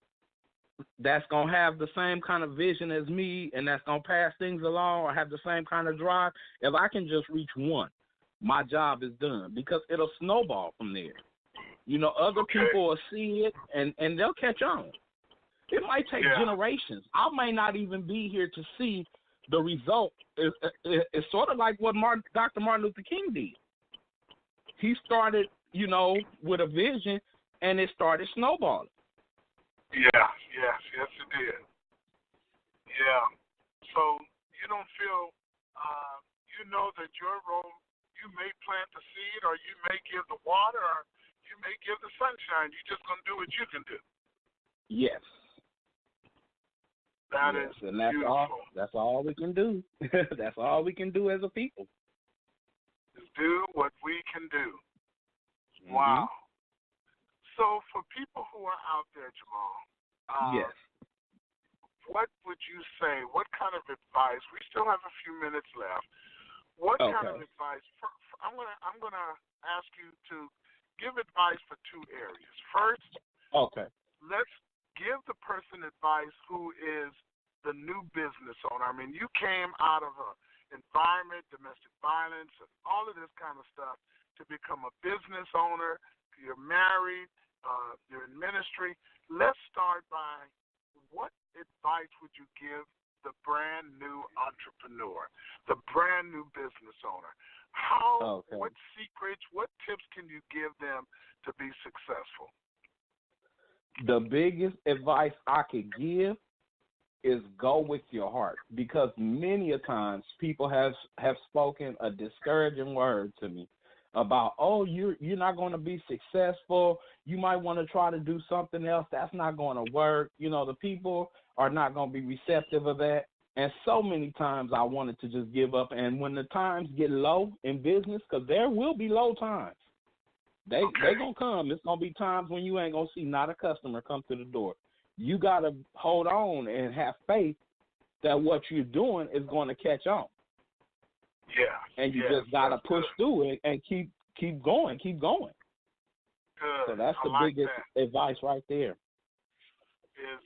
that's going to have the same kind of vision as me and that's going to pass things along or have the same kind of drive, if I can just reach one, my job is done because it'll snowball from there. Other people will see it, and they'll catch on. It might take generations. I may not even be here to see the result. It's sort of like what Dr. Martin Luther King did. He started, with a vision, and it started snowballing. Yes, it did. Yeah. So you don't feel, that your role, you may plant the seed or you may give the water or you may give the sunshine. You're just going to do what you can do. Yes. That is and that's beautiful. all. That's all we can do. That's all we can do as a people. Is do what we can do. Mm-hmm. Wow. So for people who are out there, Jamal, Yes. what would you say? What kind of advice? We still have a few minutes left. What kind of advice? I'm gonna ask you to give advice for two areas. First, let's give the person advice who is the new business owner. I mean, you came out of an environment, domestic violence, and all of this kind of stuff to become a business owner. You're married. You're in ministry. Let's start by what advice would you give the brand new entrepreneur, the brand new business owner? What secrets, what tips can you give them to be successful? The biggest advice I could give is go with your heart, because many a times people have spoken a discouraging word to me about, you're not going to be successful. You might want to try to do something else. That's not going to work. The people are not going to be receptive of that. And so many times I wanted to just give up. And when the times get low in business, because there will be low times, they going to come. It's going to be times when you ain't going to see not a customer come to the door. You got to hold on and have faith that what you're doing is going to catch on. Yeah. And you just got to push through it and keep going. Good. So that's the biggest advice right there. Is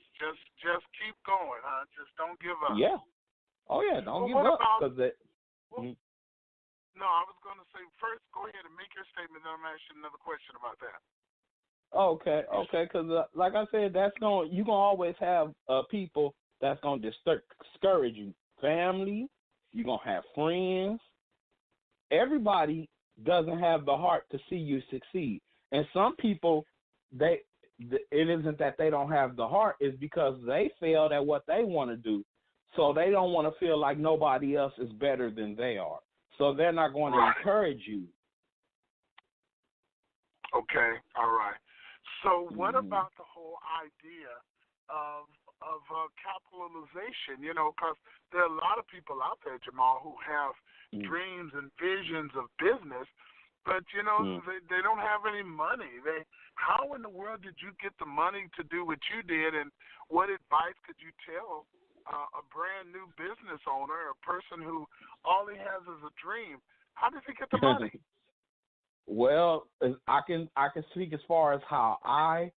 just keep going, huh? Just don't give up. Yeah. Oh, yeah, don't give up. No, I was going to say, first, go ahead and make your statement, then I'm going to ask you another question about that. Okay, because like I said, you're going to always have people that's going to discourage you. Family, you're going to have friends. Everybody doesn't have the heart to see you succeed. And some people, it isn't that they don't have the heart, it's because they failed at what they want to do. So they don't want to feel like nobody else is better than they are. So they're not going to encourage you. Okay, all right. So what about the whole idea of capitalization? Because there are a lot of people out there, Jamal, who have dreams and visions of business, but they don't have any money. How in the world did you get the money to do what you did, and what advice could you tell a brand new business owner, a person who all he has is a dream? How did he get the money? Well, I can speak as far as how I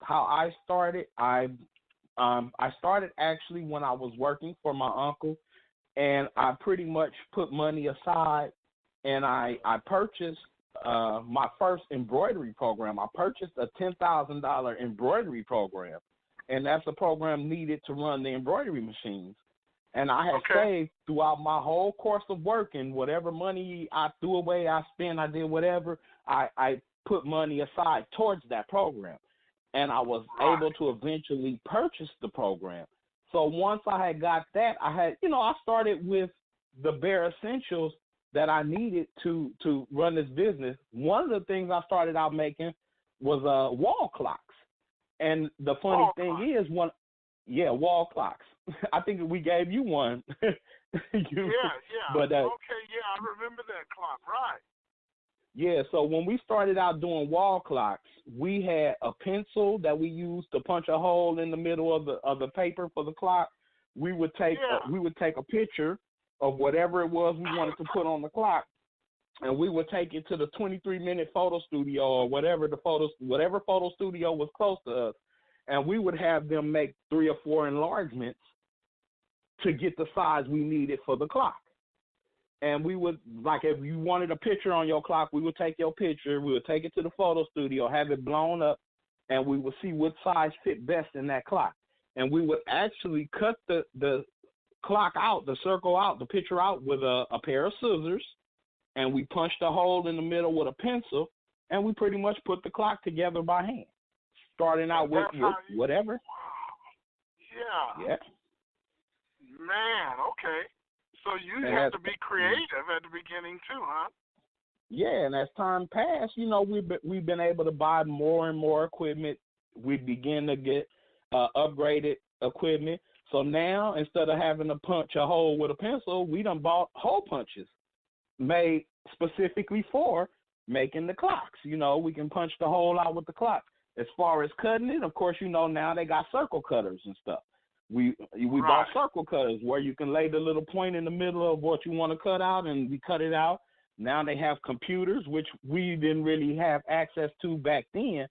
started. I started actually when I was working for my uncle, and I pretty much put money aside, and I purchased my first embroidery program. I purchased a $10,000 embroidery program, and that's a program needed to run the embroidery machines. And I had saved throughout my whole course of working, whatever money I threw away, I spent, I did whatever, I put money aside towards that program. And I was able to eventually purchase the program. So once I had got that, I started with the bare essentials that I needed to run this business. One of the things I started out making was wall clocks. And the funny thing is, wall clocks. I think we gave you one. Yeah. But, I remember that clock, right. Yeah, so when we started out doing wall clocks, we had a pencil that we used to punch a hole in the middle of the paper for the clock. We would take a picture of whatever it was we wanted to put on the clock, and we would take it to the 23-minute photo studio or whatever photo studio was close to us, and we would have them make 3 or 4 enlargements to get the size we needed for the clock. And we would, like, if you wanted a picture on your clock, we would take your picture, we would take it to the photo studio, have it blown up, and we would see what size fit best in that clock. And we would actually cut the clock out, the circle out, the picture out with a pair of scissors, and we punched a hole in the middle with a pencil, and we pretty much put the clock together by hand, starting out with whatever. Wow. Yeah. Man, okay. So you have to be creative at the beginning too, huh? Yeah, and as time passed, we've been able to buy more and more equipment. We begin to get upgraded equipment. So now, instead of having to punch a hole with a pencil, we done bought hole punches made specifically for making the clocks. You know, we can punch the hole out with the clock. As far as cutting it, of course, you know, now they got circle cutters and stuff. We bought circle cutters where you can lay the little point in the middle of what you want to cut out, and we cut it out. Now they have computers, which we didn't really have access to back then,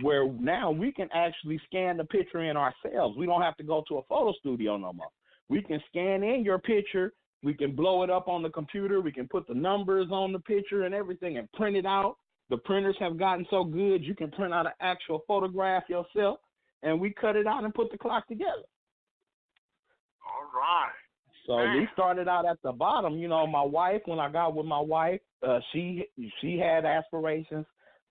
where now we can actually scan the picture in ourselves. We don't have to go to a photo studio no more. We can scan in your picture. We can blow it up on the computer. We can put the numbers on the picture and everything and print it out. The printers have gotten so good, you can print out an actual photograph yourself, and we cut it out and put the clock together. All right. So we started out at the bottom. You know, my wife, when I got with my wife, she had aspirations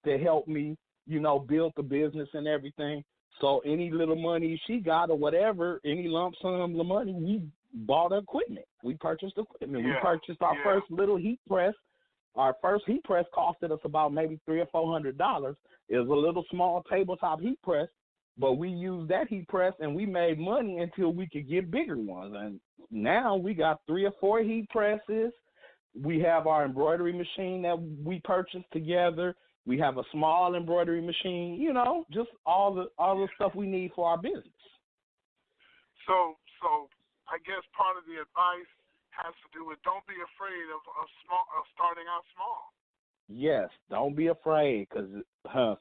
to help me, you know, build the business and everything. So any little money she got or whatever, any lump sum of money, we bought equipment. We purchased equipment. We purchased our first little heat press. Our first heat press costed us about maybe $300 or $400. It was a little small tabletop heat press, but we used that heat press and we made money until we could get bigger ones. And now we got 3 or 4 heat presses. We have our embroidery machine that we purchased together. We have a small embroidery machine, you know, just all the stuff we need for our business. So I guess part of the advice has to do with don't be afraid of starting out small. Yes, don't be afraid, because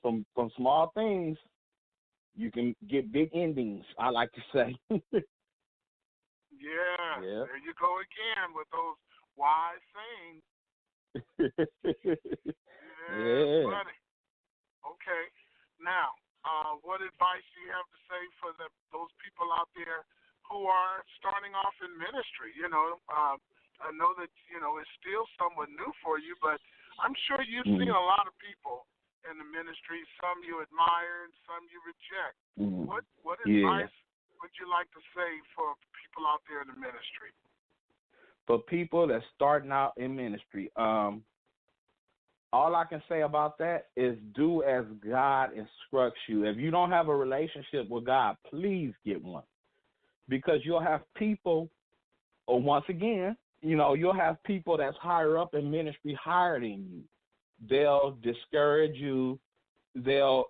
from small things you can get big endings, I like to say. Yeah, there you go again with those wise sayings. Yeah. Buddy. Okay. Now, what advice do you have to say for those people out there who are starting off in ministry? You know, I know that, you know, it's still somewhat new for you, but I'm sure you've seen a lot of people in the ministry. Some you admire and some you reject. What advice would you like to say for people out there in the ministry? For people that's starting out in ministry, all I can say about that is do as God instructs you. If you don't have a relationship with God, please get one. Because you'll have people, or once again, you know, you'll have people that's higher up in ministry higher than you. They'll discourage you. They'll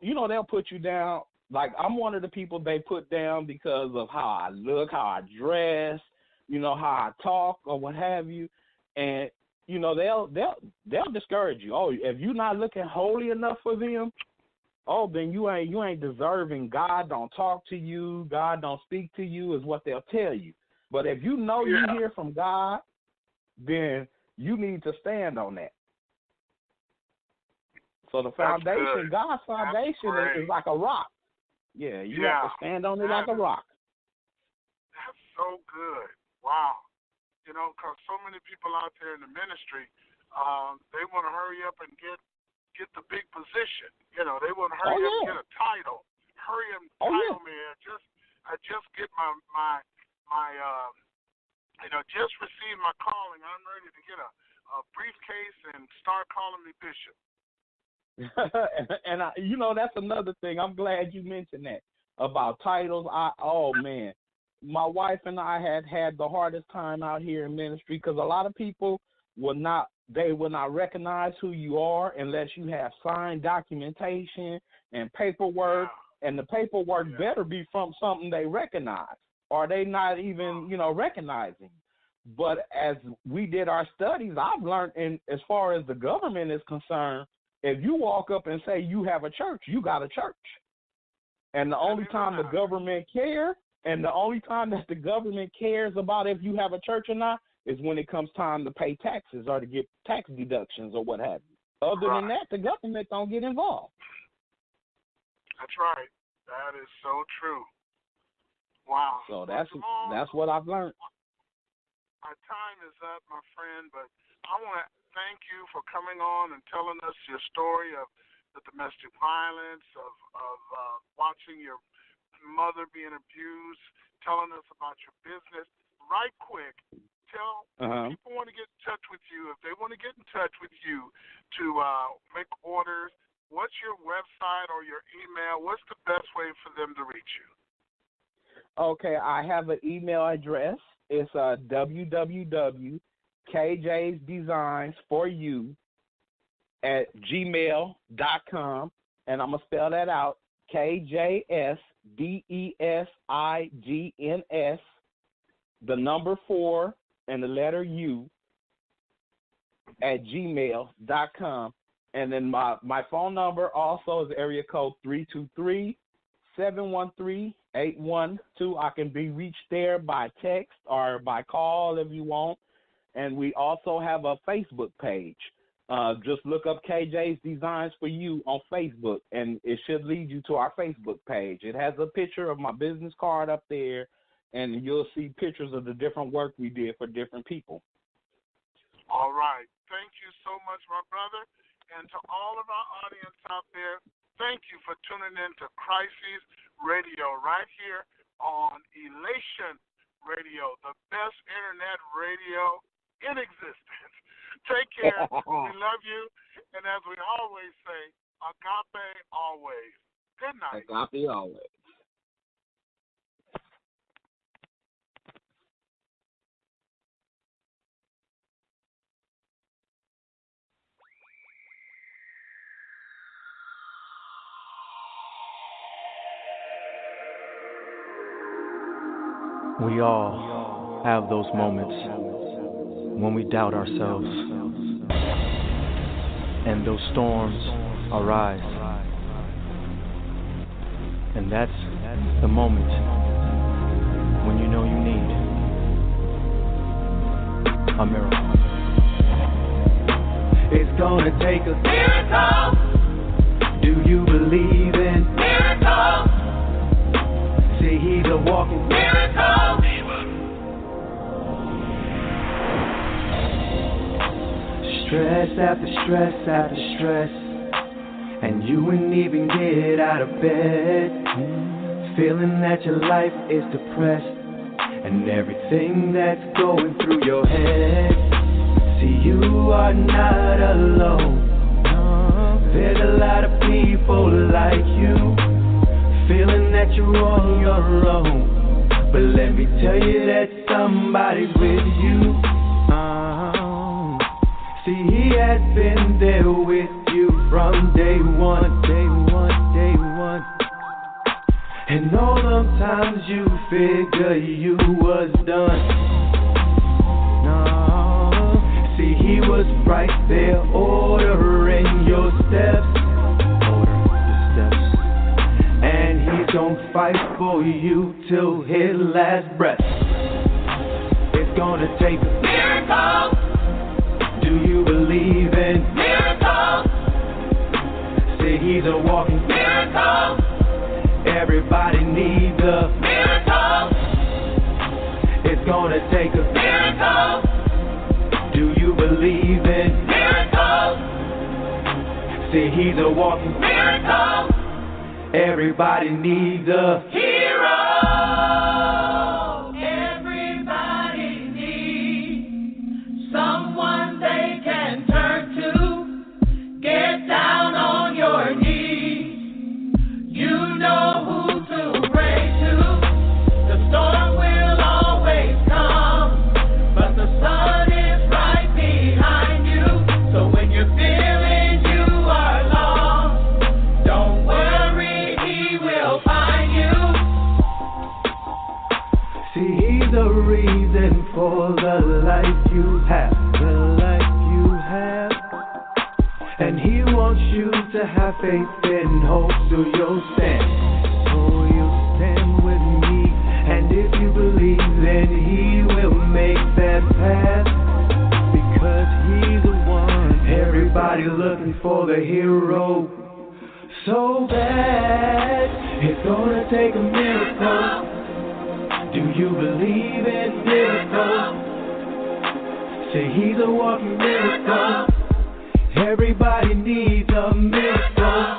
put you down. Like, I'm one of the people they put down because of how I look, how I dress, you know, how I talk or what have you. And, you know, they'll discourage you. Oh, if you're not looking holy enough for them, oh, then you ain't deserving. God don't talk to you. God don't speak to you is what they'll tell you. But if you know you hear from God, then you need to stand on that. So the foundation, God's foundation is like a rock. Yeah, you have to stand on it like a rock. That's so good. Wow. You know, because so many people out there in the ministry, they want to hurry up and get the big position. You know, they want to hurry up and get a title. Hurry up and title me. I just get my just received my calling. I'm ready to get a briefcase and start calling me bishop. And you know, that's another thing. I'm glad you mentioned that about titles. Man, my wife and I had the hardest time out here in ministry because a lot of people will not recognize who you are unless you have signed documentation and paperwork, and the paperwork better be from something they recognize, or they not even, you know, recognizing. But as we did our studies, I've learned, as far as the government is concerned, if you walk up and say you have a church, you got a church. And the only time the government cares, and the only time that the government cares about if you have a church or not, is when it comes time to pay taxes or to get tax deductions or what have you. Other than that, the government don't get involved. That's right. That is so true. Wow. So that's what I've learned. Our time is up, my friend, but I want to thank you for coming on and telling us your story of the domestic violence, of watching your mother being abused, telling us about your business. Right quick, tell people want to get in touch with you. If they want to get in touch with you to make orders, what's your website or your email? What's the best way for them to reach you? Okay, I have an email address. It's www.kjsdesignsforyou@gmail.com, and I'm gonna spell that out: KJSDESIGNS, the number 4 and the letter U @gmail.com. And then my phone number also is area code 323-713-8112. I can be reached there by text or by call if you want. And we also have a Facebook page. Just look up KJ's Designs for You on Facebook, and it should lead you to our Facebook page. It has a picture of my business card up there, and you'll see pictures of the different work we did for different people. All right. Thank you so much, my brother. And to all of our audience out there, thank you for tuning in to Crises Radio right here on Elation Radio, the best internet radio in existence. Take care. We love you. And as we always say, agape always. Good night. Agape always. We all have those moments when we doubt ourselves, and those storms arise. And that's the moment when you know you need a miracle. It's gonna take a miracle. Do you believe in miracles? See, he's a walking miracle. Stress after stress after stress, and you wouldn't even get out of bed. Feeling that your life is depressed, and everything that's going through your head. See, you are not alone. There's a lot of people like you, feeling that you're on your own. But let me tell you that somebody's with you. See, he has been there with you from day one, day one, day one. And all the times you figure you was done. No, see, he was right there ordering your steps. And he's gonna fight for you till his last breath. It's gonna take a miracle. Do you believe in miracles? See, he's a walking miracle. Everybody needs a miracle. It's gonna take a miracle. Do you believe in miracles? See, he's a walking miracle. Everybody needs a hero. Everybody needs someone they can turn to. Get down on your knees. You know who to pray to. The storm will always come, but the sun is right behind you. So when you're feeling you are lost, don't worry, he will find you. See, he's the reason for the life you have, the life you have. And he wants you to have faith and hope, so you'll stand. Oh, you'll stand with me. And if you believe, then he will make that path. Because he's the one. Everybody looking for the hero so bad. It's gonna take a miracle. Do you believe in miracles? Say he's a walking miracle. Everybody needs a miracle.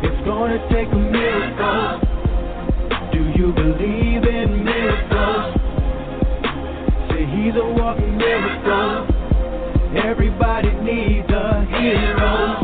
It's gonna take a miracle. Do you believe in miracles? Say he's a walking miracle. Everybody needs a hero.